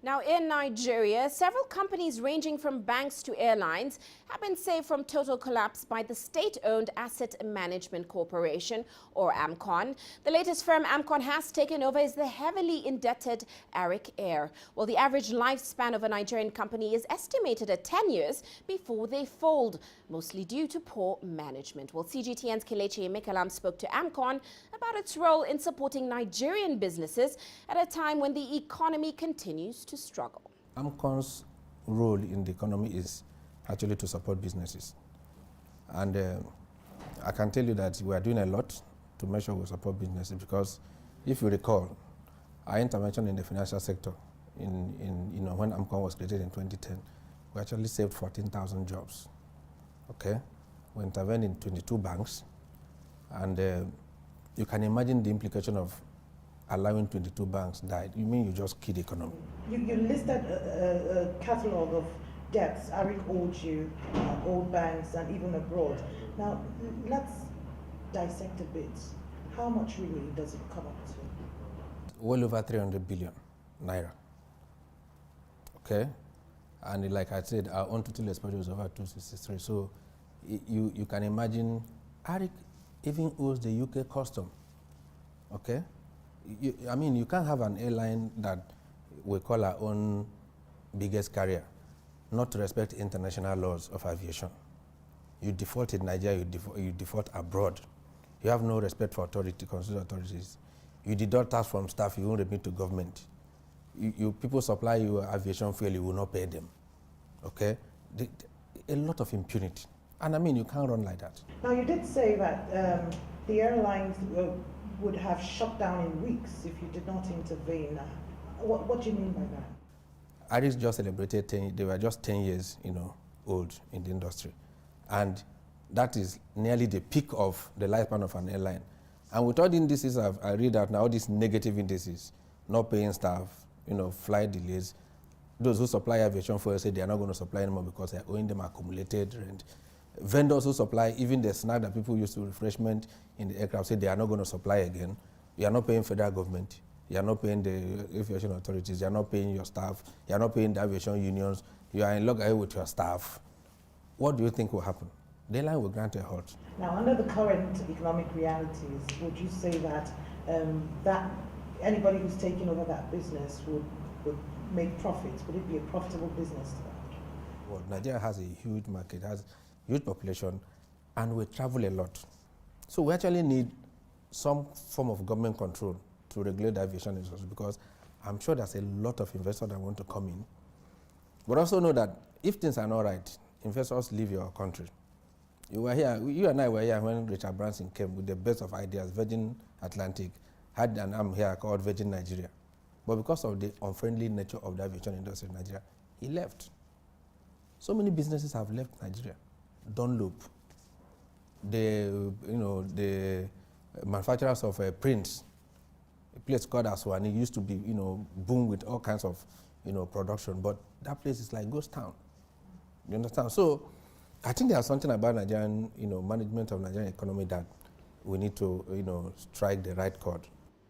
Now, in Nigeria, several companies ranging from banks to airlines have been saved from total collapse by the state-owned Asset Management Corporation, or AMCON. The latest firm AMCON has taken over is the heavily indebted Arik Air. Well, the average lifespan of a Nigerian company is estimated at 10 years before they fold, mostly due to poor management. Well, CGTN's Kelechi Emekalam spoke to AMCON about its role in supporting Nigerian businesses at a time when the economy continues to struggle. AMCON's role in the economy is actually to support businesses. And I can tell you that we are doing a lot to make sure we support businesses, because if you recall, our intervention in the financial sector when AMCON was created in 2010, we actually saved 14,000 jobs. Okay? We intervened in 22 banks, and you can imagine the implication of allowing 22 banks died. You mean you just killed the economy? You listed a catalogue of debts Arik owed you, old banks, and even abroad. Now, let's dissect a bit. How much really does it come up to? Well over 300 billion naira. Okay? And like I said, our own total exposure is over 263. So you can imagine, Arik even owes the UK custom. Okay? I mean, you can't have an airline that we call our own biggest carrier not to respect international laws of aviation. You default in Nigeria, you default abroad. You have no respect for constitutional authorities. You deduct tax from staff, you won't remit to government. People supply you aviation fuel, you will not pay them. Okay? A lot of impunity. And I mean, you can't run like that. Now, you did say that the airlines would have shut down in weeks if you did not intervene. What do you mean by that? Aris just celebrated 10, they were just 10 years, old in the industry. And that is nearly the peak of the lifespan of an airline. And with all the indices, I read out now, all these negative indices, not paying staff, flight delays. Those who supply aviation fuel say they are not going to supply anymore because they are owing them accumulated rent. Vendors who supply even the snack that people use to refreshment in the aircraft say they are not going to supply again. You are not paying federal government. You are not paying the aviation authorities. You are not paying your staff. You are not paying the aviation unions. You are in loggerhead with your staff. What do you think will happen? The airline will grant a halt. Now, under the current economic realities, would you say that that anybody who's taking over that business would make profits? Would it be a profitable business to that? Well, Nigeria has a huge market, has huge population, and we travel a lot. So we actually need some form of government control to regulate the aviation industry, because I'm sure there's a lot of investors that want to come in. But also know that if things are not right, investors leave your country. You and I were here when Richard Branson came with the best of ideas. Virgin Atlantic had an arm here called Virgin Nigeria. But because of the unfriendly nature of the aviation industry in Nigeria, he left. So many businesses have left Nigeria. Dunlop, the manufacturers of prints, a place called Aswani used to be, boom with all kinds of, production, but that place is like ghost town. You understand? So I think there's something about Nigerian, management of Nigerian economy that we need to, strike the right chord.